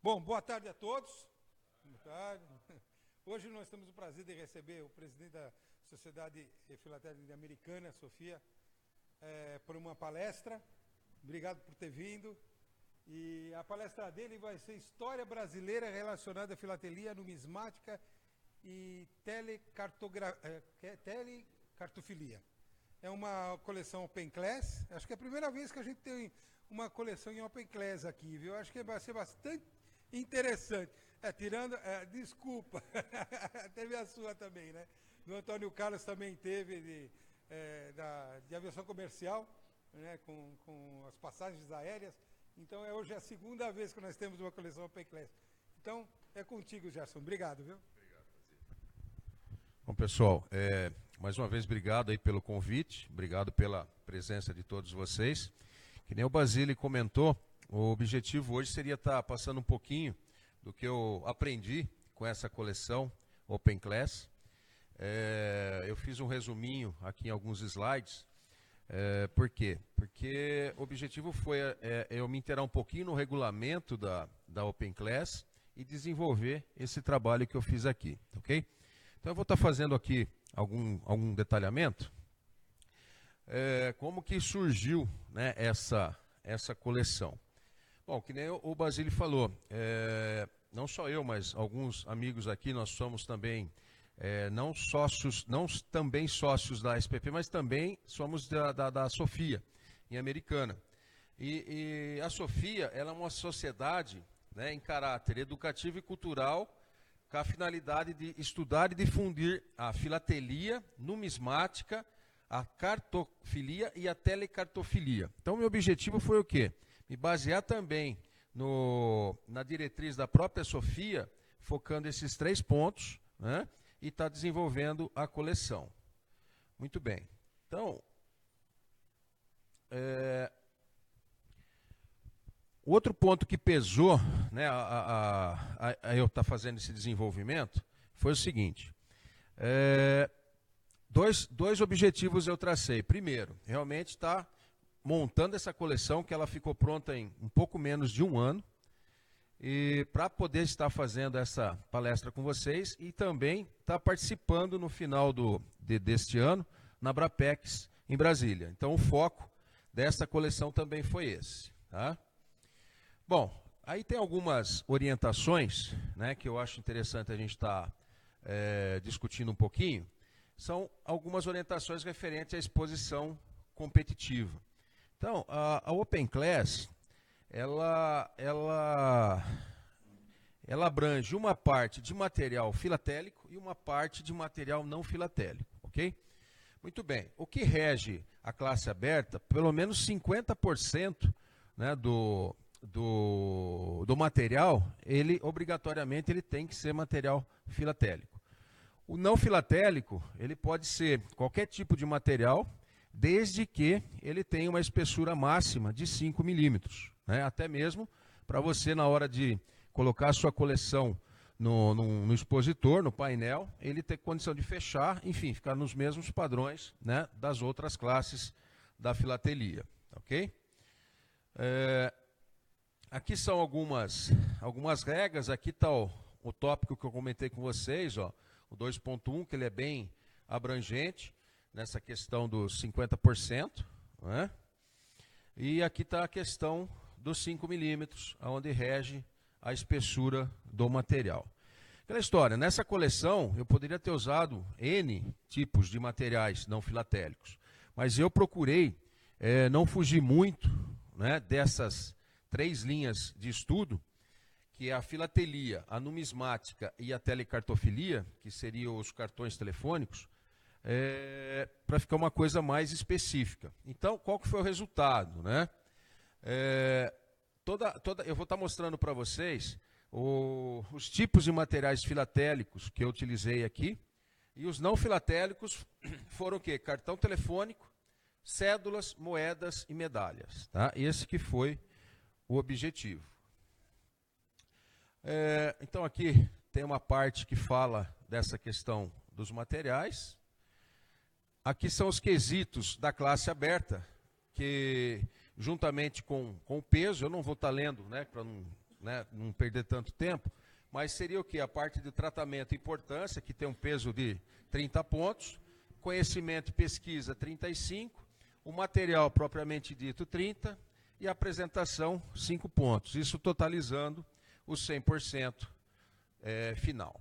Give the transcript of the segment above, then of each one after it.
Bom, boa tarde a todos. Boa tarde. Hoje nós temos o prazer de receber o presidente da Sociedade Filatélica Americana, Sofia, por uma palestra. Obrigado por ter vindo. E a palestra dele vai ser História Brasileira relacionada à filatelia, numismática e telecartofilia. É uma coleção Open Class. Acho que é a primeira vez que a gente tem uma coleção em Open Class aqui, viu? Acho que vai ser bastante interessante. Desculpa, teve a sua também, né? Do Antônio Carlos também teve de aviação comercial, né? Com as passagens aéreas. Então hoje é a segunda vez que nós temos uma coleção Open Class. Então é contigo, Gerson. Obrigado, viu? Obrigado, Bom, pessoal, mais uma vez obrigado aí pelo convite, obrigado pela presença de todos vocês. Que nem o Basile comentou, o objetivo hoje seria estar passando um pouquinho do que eu aprendi com essa coleção Open Class. Eu fiz um resuminho aqui em alguns slides. Por quê? Porque o objetivo foi eu me inteirar um pouquinho no regulamento da Open Class e desenvolver esse trabalho que eu fiz aqui, ok? Então eu vou estar fazendo aqui algum detalhamento. Como que surgiu, né, essa coleção? Bom, que nem o Basile falou, não só eu, mas alguns amigos aqui, nós somos também não também sócios da SPP, mas também somos da Sofia, em Americana. E a Sofia, ela é uma sociedade, né, em caráter educativo e cultural, com a finalidade de estudar e difundir a filatelia, numismática, a cartofilia e a telecartofilia. Então, meu objetivo foi o quê? Me basear também na diretriz da própria Sofia, focando esses 3 pontos, né, e está desenvolvendo a coleção. Muito bem. Então, o outro ponto que pesou, né, a eu estar fazendo esse desenvolvimento foi o seguinte. Dois objetivos eu tracei. Primeiro, realmente está montando essa coleção, que ela ficou pronta em um pouco menos de um ano, e para poder estar fazendo essa palestra com vocês e também estar participando no final deste ano na Brapex em Brasília. Então o foco dessa coleção também foi esse, tá? Bom, aí tem algumas orientações, né, que eu acho interessante a gente estar discutindo um pouquinho. São algumas orientações referentes à exposição competitiva. Então, a Open Class, ela abrange uma parte de material filatélico e uma parte de material não filatélico, ok? Muito bem. O que rege a classe aberta, pelo menos 50%, né, do material, obrigatoriamente ele tem que ser material filatélico. O não filatélico, ele pode ser qualquer tipo de material, desde que ele tenha uma espessura máxima de 5 milímetros, né? Até mesmo para você, na hora de colocar a sua coleção no expositor, no painel, ele ter condição de fechar, enfim, ficar nos mesmos padrões, né, das outras classes da filatelia, ok? Aqui são algumas regras. Aqui está o tópico que eu comentei com vocês, ó, o 2.1, que ele é bem abrangente nessa questão dos 50%, né? E aqui está a questão dos 5 milímetros, onde rege a espessura do material. Aquela história, nessa coleção eu poderia ter usado N tipos de materiais não filatélicos, mas eu procurei não fugir muito, né, dessas 3 linhas de estudo, que é a filatelia, a numismática e a telecartofilia, que seriam os cartões telefônicos, para ficar uma coisa mais específica. Então, qual que foi o resultado, né? Eu vou estar mostrando para vocês os tipos de materiais filatélicos que eu utilizei aqui, e os não filatélicos foram o quê? Cartão telefônico, cédulas, moedas e medalhas, tá? Esse que foi o objetivo. Então aqui tem uma parte que fala dessa questão dos materiais. Aqui são os quesitos da classe aberta, que juntamente com o peso, eu não vou estar lendo, né, para né, não perder tanto tempo, mas seria o quê? A parte de tratamento e importância, que tem um peso de 30 pontos, conhecimento e pesquisa 35, o material propriamente dito 30 e a apresentação 5 pontos, isso totalizando os 100% final.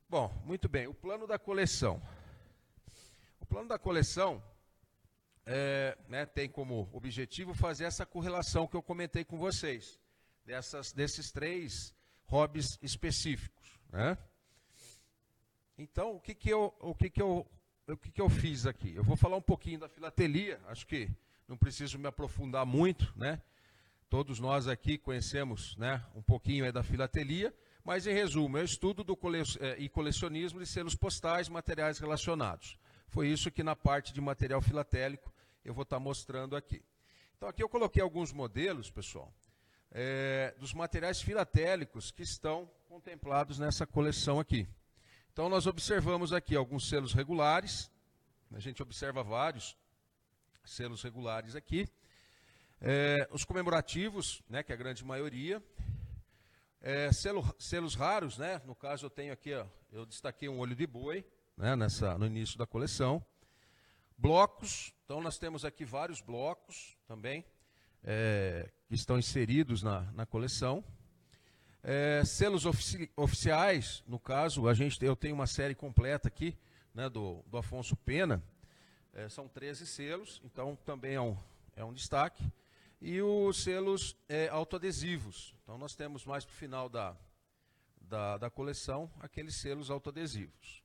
Bom, muito bem, o plano da coleção. O plano da coleção tem como objetivo fazer essa correlação que eu comentei com vocês, desses 3 hobbies específicos, né? Então, o que eu fiz aqui? Eu vou falar um pouquinho da filatelia, acho que não preciso me aprofundar muito, né? Todos nós aqui conhecemos, né, um pouquinho da filatelia, mas em resumo, é o estudo e colecionismo de selos postais, materiais relacionados. Foi isso que na parte de material filatélico eu vou estar mostrando aqui. Então aqui eu coloquei alguns modelos, pessoal, dos materiais filatélicos que estão contemplados nessa coleção aqui. Então nós observamos aqui alguns selos regulares, a gente observa vários selos regulares aqui, os comemorativos, né, que é a grande maioria, selos raros, né, no caso eu tenho aqui, ó, eu destaquei um olho de boi, né, no início da coleção, blocos, então nós temos aqui vários blocos também, que estão inseridos na coleção. Selos oficiais, no caso, eu tenho uma série completa aqui, né, do Afonso Pena, são 13 selos, então também é um destaque. E os selos autoadesivos, então nós temos mais para o final da coleção, aqueles selos autoadesivos.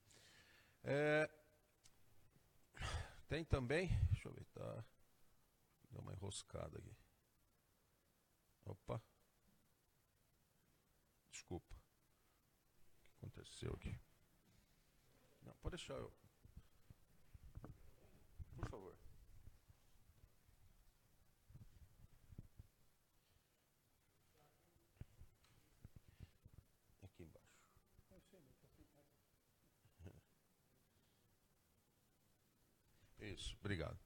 Tem também, deixa eu ver, deu uma enroscada aqui. Opa. Desculpa. O que aconteceu aqui? Não, pode deixar eu. Por favor. Aqui embaixo. Isso, obrigado.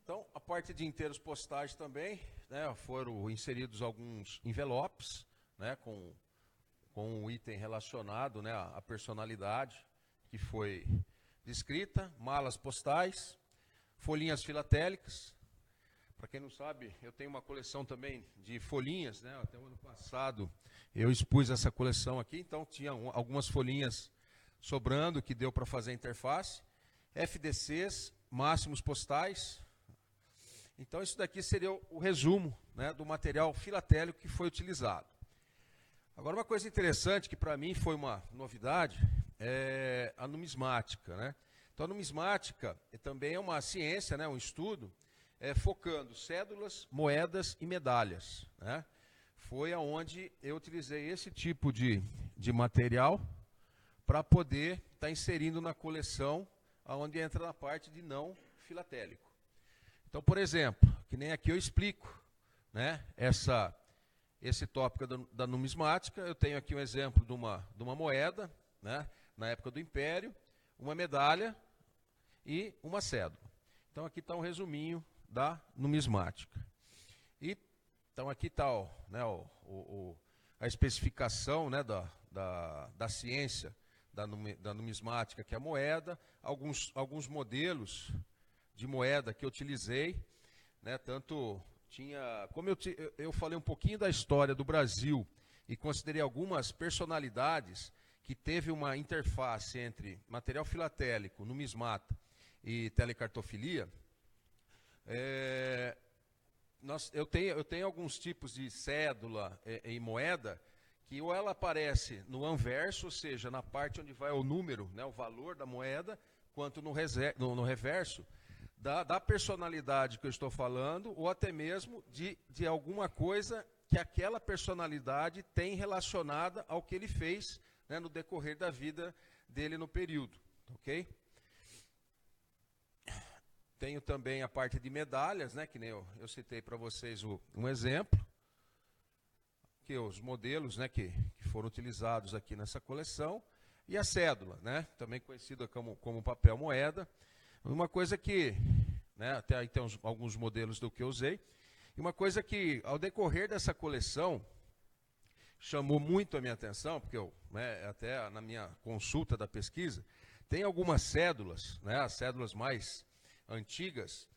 Então, a parte de inteiros postais também, né, foram inseridos alguns envelopes, né, com um item relacionado, né, à personalidade que foi descrita, malas postais, folhinhas filatélicas. Para quem não sabe, eu tenho uma coleção também de folhinhas, né, até o ano passado eu expus essa coleção aqui, então tinha algumas folhinhas sobrando que deu para fazer a interface, FDCs, máximos postais. Então isso daqui seria o resumo, né, do material filatélico que foi utilizado. Agora uma coisa interessante que para mim foi uma novidade é a numismática, né? Então a numismática também é uma ciência, né, um estudo focando cédulas, moedas e medalhas, né? Foi aonde eu utilizei esse tipo de material para poder estar inserindo na coleção, aonde entra na parte de não filatélico. Então, por exemplo, que nem aqui eu explico, né, esse tópico da numismática. Eu tenho aqui um exemplo de uma moeda, né, na época do Império, uma medalha e uma cédula. Então aqui está um resuminho da numismática. E então aqui está a especificação, né, da ciência da numismática, que é a moeda, alguns modelos de moeda que eu utilizei, né, tanto tinha, como eu falei um pouquinho da história do Brasil e considerei algumas personalidades que teve uma interface entre material filatélico, numismata e telecartofilia. Eu tenho alguns tipos de cédula e moeda que ou ela aparece no anverso, ou seja, na parte onde vai o número, né, o valor da moeda, quanto no reverso, da personalidade que eu estou falando, ou até mesmo de alguma coisa que aquela personalidade tem relacionada ao que ele fez, né, no decorrer da vida dele no período, ok? Tenho também a parte de medalhas, né, que nem eu citei para vocês um exemplo, que os modelos, né, que foram utilizados aqui nessa coleção, e a cédula, né, também conhecida como papel moeda. Uma coisa que, né, até aí tem alguns modelos do que eu usei, e uma coisa que, ao decorrer dessa coleção, chamou muito a minha atenção, porque eu, né, até na minha consulta da pesquisa, tem algumas cédulas, né, as cédulas mais antigas,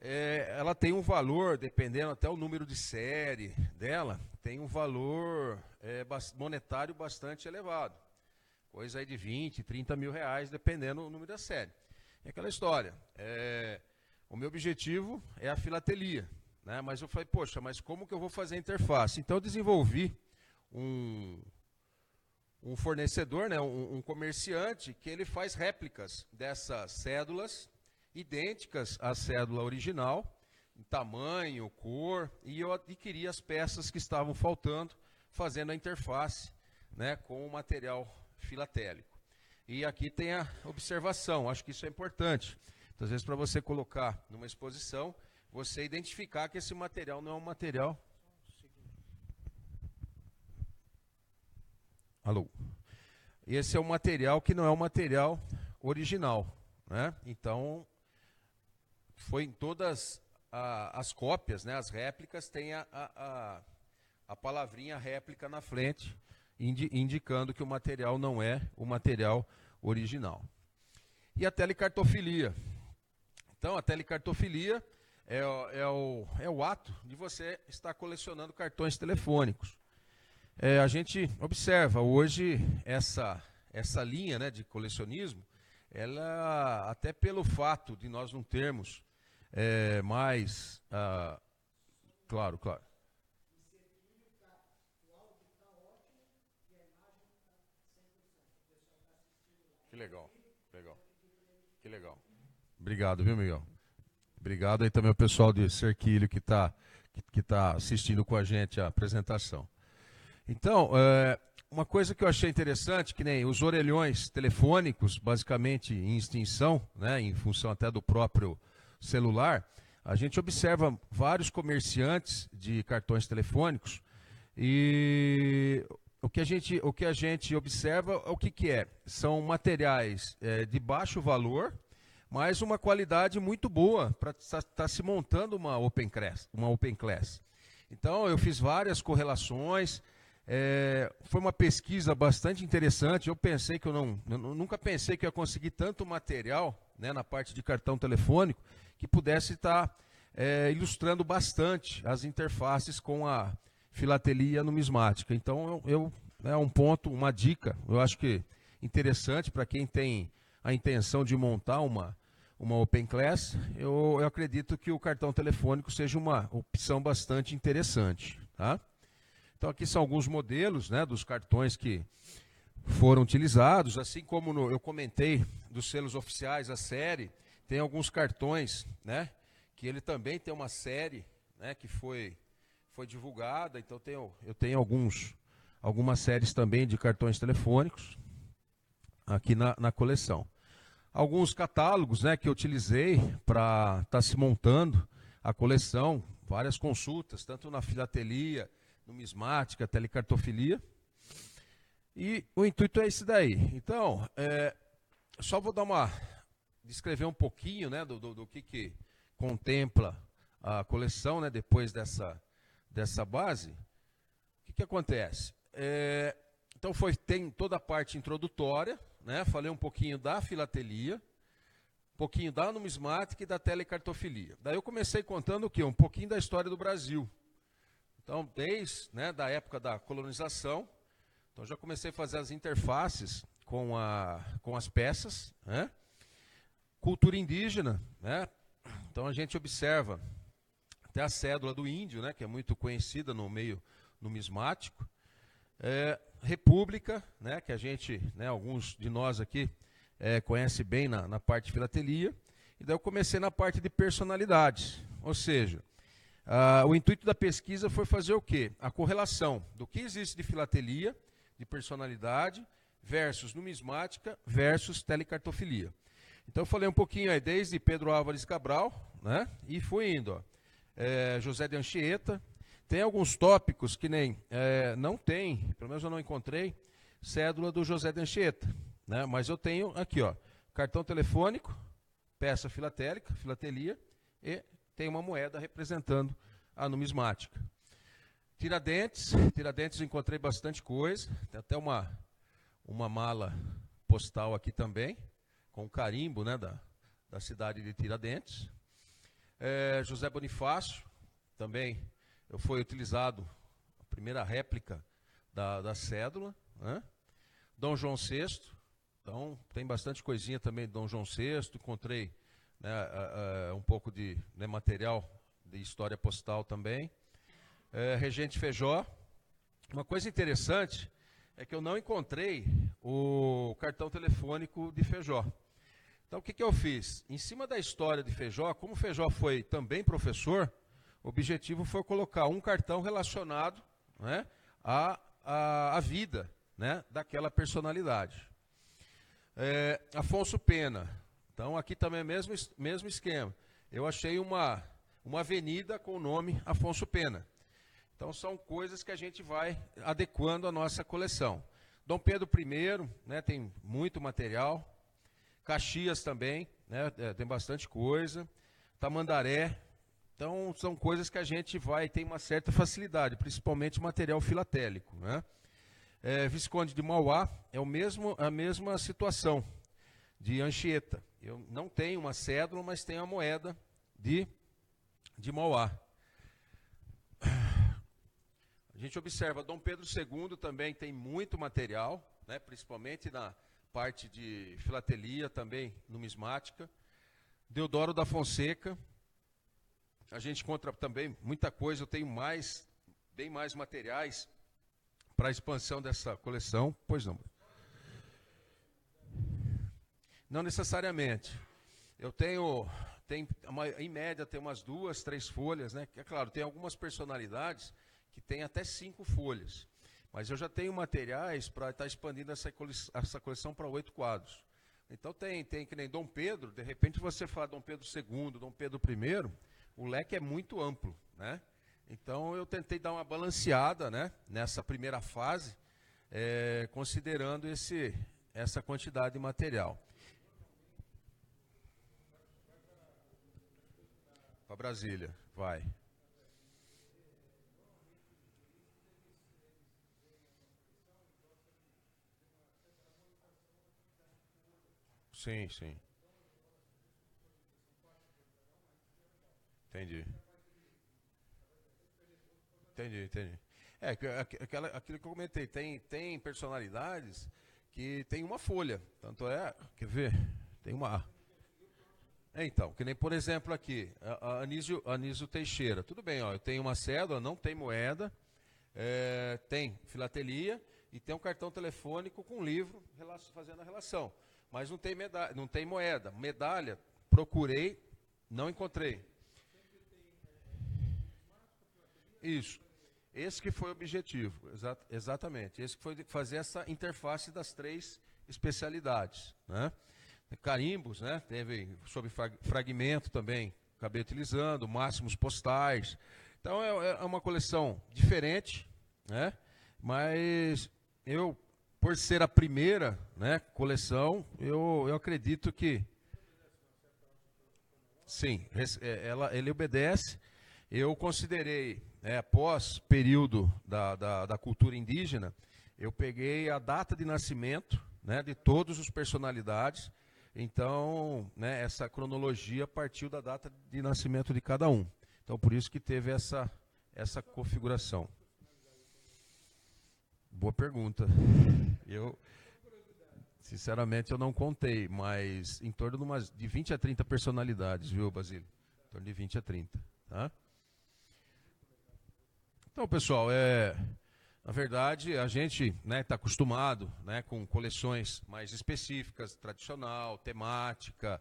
ela tem um valor, dependendo até o número de série dela, tem um valor monetário bastante elevado. Coisa aí de 20, 30 mil reais, dependendo do número da série. É aquela história. O meu objetivo é a filatelia, né? Mas eu falei, poxa, mas como que eu vou fazer a interface? Então eu desenvolvi um fornecedor, né, um comerciante, que ele faz réplicas dessas cédulas idênticas à cédula original, em tamanho, cor, e eu adquiri as peças que estavam faltando, fazendo a interface, né, com o material filatélico. E aqui tem a observação, acho que isso é importante. Então, às vezes, para você colocar numa exposição, você identificar que esse material não é um material... Alô? Esse é um material que não é um material original, né? Então, foi em todas as cópias, né, as réplicas, tem a palavrinha réplica na frente, indicando que o material não é o material original. E a telecartofilia. Então, a telecartofilia é o ato de você estar colecionando cartões telefônicos. A gente observa hoje essa linha, né, de colecionismo, ela, até pelo fato de nós não termos mais... claro. Que legal. Que legal. Obrigado, viu, Miguel? Obrigado aí também ao pessoal de Cerquilho que tá assistindo com a gente a apresentação. Então, uma coisa que eu achei interessante, que nem os orelhões telefônicos, basicamente em extinção, né, em função até do próprio celular, a gente observa vários comerciantes de cartões telefônicos e o que a gente observa, o que é? São materiais de baixo valor, mas uma qualidade muito boa para estar se montando uma Open Class. Então, eu fiz várias correlações, foi uma pesquisa bastante interessante. Eu pensei que eu nunca pensei que eu ia conseguir tanto material, né, na parte de cartão telefônico, que pudesse estar ilustrando bastante as interfaces com a filatelia numismática. Então, é um ponto, uma dica, eu acho que interessante para quem tem a intenção de montar uma Open Class. Eu acredito que o cartão telefônico seja uma opção bastante interessante, tá? Então, aqui são alguns modelos, né, dos cartões que foram utilizados, assim como eu comentei dos selos oficiais, a série, tem alguns cartões, né, que ele também tem uma série, né, que foi divulgada. Então, eu tenho algumas séries também de cartões telefônicos aqui na coleção. Alguns catálogos, né, que eu utilizei para estar se montando a coleção, várias consultas, tanto na filatelia, numismática, telecartofilia. E o intuito é esse daí. Então, só vou descrever um pouquinho, né, do que contempla a coleção, né, depois dessa base. O que acontece? Então, tem toda a parte introdutória, né, falei um pouquinho da filatelia, um pouquinho da numismática e da telecartofilia. Daí eu comecei contando o quê? Um pouquinho da história do Brasil. Então, desde, né, da época da colonização, então já comecei a fazer as interfaces com as peças, né? Cultura indígena, né? Então a gente observa até a cédula do índio, né, que é muito conhecida no meio numismático. República, né, que a gente, né, alguns de nós aqui conhece bem na parte de filatelia. E daí eu comecei na parte de personalidades, ou seja, o intuito da pesquisa foi fazer o quê? A correlação do que existe de filatelia, de personalidade, versus numismática, versus telecartofilia. Então eu falei um pouquinho aí, desde Pedro Álvares Cabral, né? E fui indo, ó. José de Anchieta. Tem alguns tópicos que nem, não tem, pelo menos eu não encontrei, cédula do José de Anchieta, né? Mas eu tenho aqui, ó, cartão telefônico, peça filatelia, e tem uma moeda representando a numismática. Tiradentes encontrei bastante coisa, tem até uma mala postal aqui também, com um carimbo, né, da cidade de Tiradentes. José Bonifácio, também foi utilizado a primeira réplica da cédula, né? Dom João VI, então tem bastante coisinha também de Dom João VI, encontrei, né, um pouco de, né, material de história postal também. Regente Feijó. Uma coisa interessante é que eu não encontrei o cartão telefônico de Feijó. Então, o que eu fiz? Em cima da história de Feijó, como Feijó foi também professor, o objetivo foi colocar um cartão relacionado, né, à vida, né, daquela personalidade. Afonso Pena. Então, aqui também é o mesmo esquema. Eu achei uma avenida com o nome Afonso Pena. Então, são coisas que a gente vai adequando à nossa coleção. Dom Pedro I, né, tem muito material. Caxias também, né, tem bastante coisa. Tamandaré. Então, são coisas que a gente tem uma certa facilidade, principalmente material filatélico, né? Visconde de Mauá é a mesma situação, de Anchieta. Eu não tenho uma cédula, mas tenho a moeda de Mauá. A gente observa, Dom Pedro II também tem muito material, né, principalmente na parte de filatelia, também numismática. Deodoro da Fonseca, a gente encontra também muita coisa, eu tenho bem mais materiais para a expansão dessa coleção. Pois não. Não necessariamente. Eu em média, tem umas 2, 3 folhas, né? É claro, tem algumas personalidades que tem até 5 folhas. Mas eu já tenho materiais para estar expandindo essa coleção para 8 quadros. Então tem que nem Dom Pedro, de repente você fala Dom Pedro II, Dom Pedro I, o leque é muito amplo, né? Então eu tentei dar uma balanceada, né, nessa primeira fase, considerando essa quantidade de material. Para Brasília, vai. Sim, sim. Entendi. Aquilo que eu comentei, tem personalidades que tem uma folha. Tanto quer ver? Tem uma. Então, que nem por exemplo aqui, a Anísio Teixeira. Tudo bem, ó, eu tenho uma cédula, não tem moeda, tem filatelia e tem um cartão telefônico com livro fazendo a relação. Mas não tem moeda. Medalha, procurei, não encontrei. Isso. Esse que foi o objetivo, exatamente. Esse que foi fazer essa interface das 3 especialidades, né? Carimbos, né? Teve sobre fragmento também, acabei utilizando, máximos postais. Então é uma coleção diferente, né? Mas por ser a primeira, né, coleção, eu acredito que sim, ele obedece. Eu considerei, após período da cultura indígena, eu peguei a data de nascimento, né, de todas as personalidades. Então, né, essa cronologia partiu da data de nascimento de cada um. Então, por isso que teve essa configuração. Boa pergunta. Sinceramente, eu não contei, mas em torno de 20 a 30 personalidades, viu, Basílio? Em torno de 20 a 30, tá? Então, pessoal, na verdade, a gente está acostumado, né, com coleções mais específicas, tradicional, temática.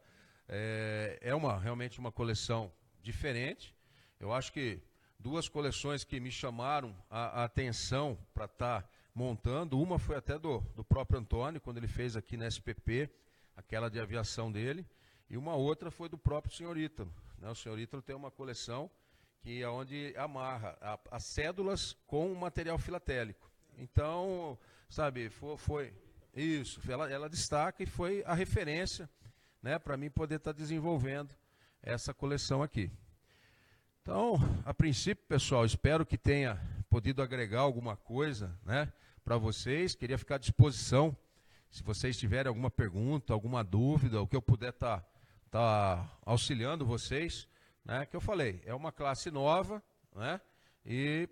Realmente uma coleção diferente. Eu acho que 2 coleções que me chamaram a atenção para estar montando, uma foi até do próprio Antônio, quando ele fez aqui na SPP, aquela de aviação dele, e uma outra foi do próprio senhor Ítalo, né? O senhor Ítalo tem uma coleção que é onde amarra as cédulas com o material filatélico. Então, sabe, foi isso, ela destaca e foi a referência, né, para mim poder estar desenvolvendo essa coleção aqui. Então, a princípio, pessoal, espero que tenha podido agregar alguma coisa, né, para vocês. Queria ficar à disposição, se vocês tiverem alguma pergunta, alguma dúvida, o que eu puder tá auxiliando vocês, né, que eu falei, é uma classe nova, né, e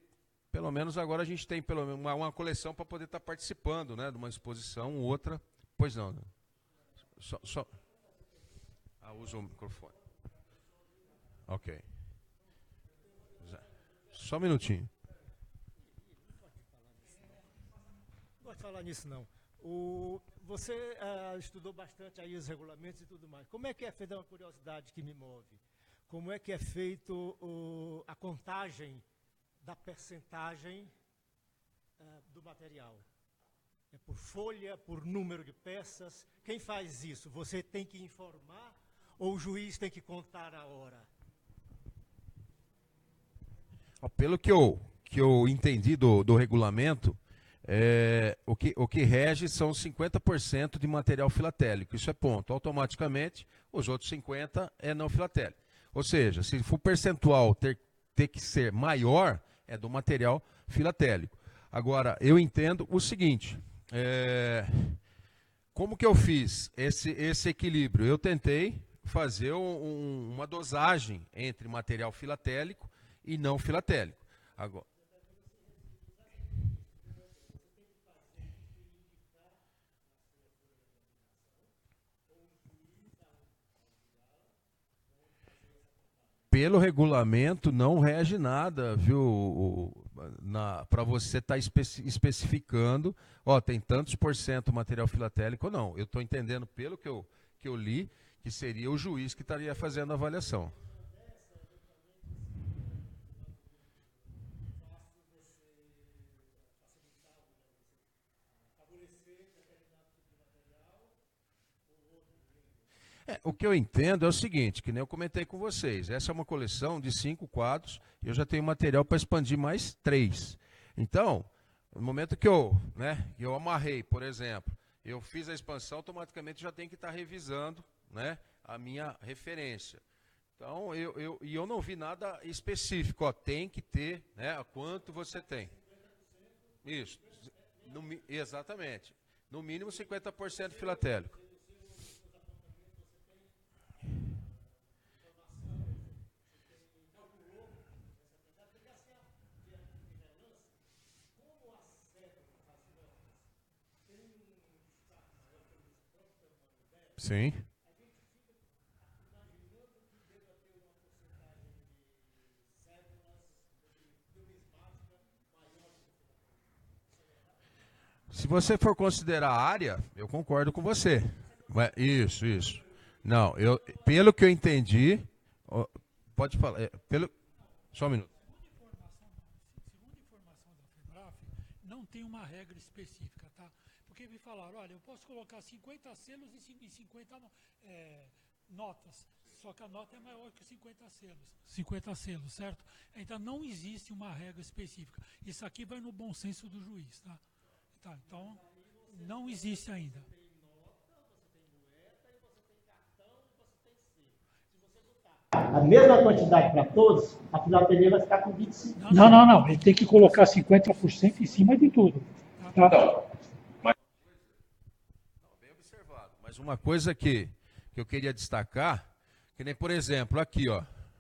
pelo menos agora a gente tem pelo menos uma coleção para poder estar participando, né, de uma exposição ou outra. Pois não, né? Usa o microfone. Ok. Só um minutinho. Não gosto de falar nisso, não. Você estudou bastante aí os regulamentos e tudo mais. Como é que é feita, uma curiosidade que me move, como é que é feito a contagem da percentagem do material? É por folha, por número de peças? Quem faz isso? Você tem que informar ou o juiz tem que contar a hora? Pelo que eu entendi do regulamento, o que rege são 50% de material filatélico. Isso é ponto. Automaticamente, os outros 50% é não filatélico. Ou seja, se for percentual ter que ser maior, é do material filatélico. Agora, eu entendo o seguinte, como que eu fiz esse equilíbrio? Eu tentei fazer uma dosagem entre material filatélico e não filatélico. Agora, pelo regulamento não rege nada, viu? Para você estar especificando, tem tantos por cento material filatélico ou não. Eu estou entendendo pelo que eu li, que seria o juiz que estaria fazendo a avaliação. O que eu entendo é o seguinte, que nem eu comentei com vocês, essa é uma coleção de 5 quadros, e eu já tenho material para expandir mais 3. Então, no momento que eu amarrei, por exemplo, eu fiz a expansão, automaticamente já tenho que estar revisando, né, a minha referência. Então, eu não vi nada específico, tem que ter, né, quanto você tem. Isso, exatamente. No mínimo 50% filatélico. Sim. Se você for considerar a área, eu concordo com você. Isso. Não, pelo que eu entendi, pode falar, só um minuto. Segundo informação da FEBRAF, não tem uma regra específica, tá? Porque me falaram, olha, eu posso colocar 50 selos e 50 notas, só que a nota é maior que 50 selos, certo? Então não existe uma regra específica. Isso aqui vai no bom senso do juiz, tá? Então não existe ainda. A mesma quantidade para todos, a filatelia vai ficar com 25%. Não. Ele tem que colocar 50% em cima de tudo. Tá? Bem observado. Mas uma coisa que eu queria destacar, que nem, por exemplo, aqui,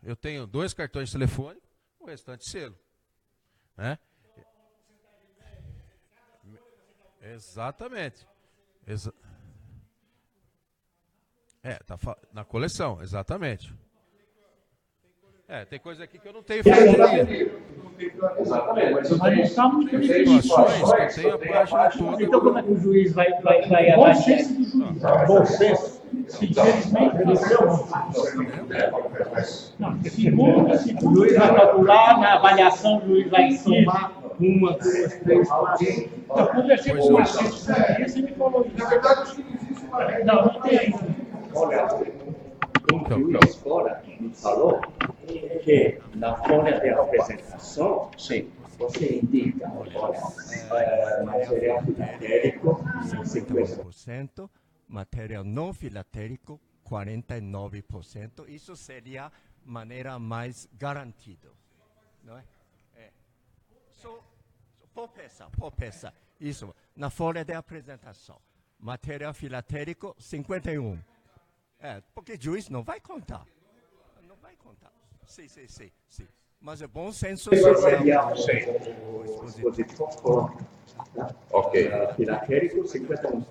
eu tenho 2 cartões telefônicos, o restante selo. Né? Exatamente. Tá na coleção, exatamente. Tem coisa aqui que eu não tenho filatelia. Exatamente. Mas não está muito situações que tem a página toda. Então, como é que o juiz vai avaliar? Bom senso do juiz. Bom senso. Infelizmente, O juiz vai calcular, na avaliação o juiz vai somar 1, 2, 3, 4. eu conversei com o Marcelo, você me falou isso. Na verdade, acho que não existe uma regra. Não tem ainda. Olha, o juiz fora falou que na folha de apresentação, sim, você indica, olha, material filatérico, 50%, material não filatérico, 49%. Isso seria a maneira mais garantida, não é? Por peça. Isso, na folha de apresentação. Material filatérico, 51. Porque juiz não vai contar. Não vai contar. Sim. Mas é bom senso social. O dispositivo pronto. Ok. Filatérico, 51.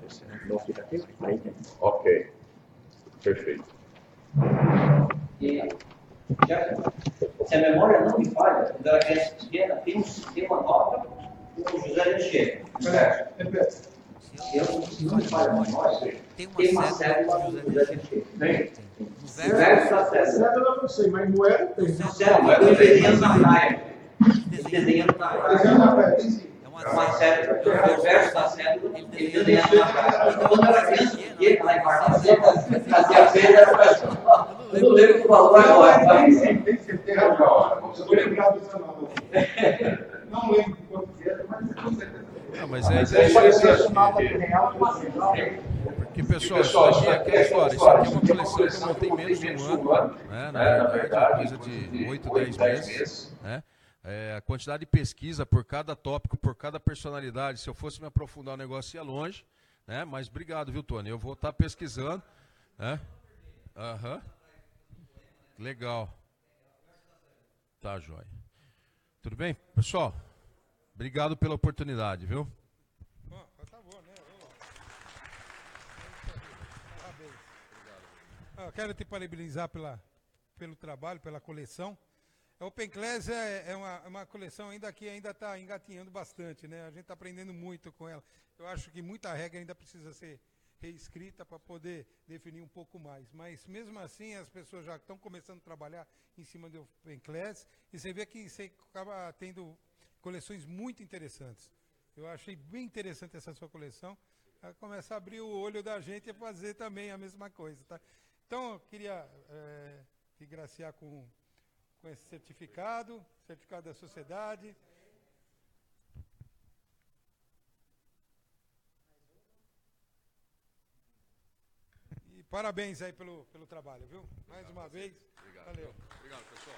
Não filatérico, 41. Ok. Perfeito. E, se a memória não me falha, quando eu era criança pequena, tem uma nota com o José Lechê. Se não me falha a memória, tem uma cédula do José Lechê. O verso da cédula. Eu não sei, mas moeda tem. Cédula, ele desenhando na praia. Ele desenhando na praia. Uma cédula, o verso da cédula, ele desenhando na praia. Quando eu era criança pequena, lá em Barcelona, fazia feira, eu não lembro o valor agora. Tem razão. Eu vou lembrar do seu nome. Não lembro de quanto era, mas com certeza. Não, mas é interessante. Porque, pessoal, isso aqui é aquela história. Isso aqui é uma coleção que eu montei menos de um ano, né? Na verdade, coisa de 8, 10 meses. Né? A quantidade de pesquisa por cada tópico, por cada personalidade, se eu fosse me aprofundar o negócio ia longe. Né? Mas obrigado, viu, Tony? Eu vou estar pesquisando. Né? Aham. Legal. Tá, joia. Tudo bem? Pessoal, obrigado pela oportunidade, viu? Bom, tá bom, né? Parabéns. Eu quero te parabenizar pelo trabalho, pela coleção. A Open Class é uma coleção que ainda está engatinhando bastante, né? A gente está aprendendo muito com ela. Eu acho que muita regra ainda precisa ser reescrita para poder definir um pouco mais. Mas, mesmo assim, as pessoas já estão começando a trabalhar em cima do Open Class e você vê que você acaba tendo coleções muito interessantes. Eu achei bem interessante essa sua coleção. Vai começar a abrir o olho da gente e fazer também a mesma coisa. Tá? Então, eu queria te graciar com esse certificado da sociedade. E parabéns aí pelo trabalho, viu? Mais uma vez. Obrigado. Valeu. Obrigado, pessoal.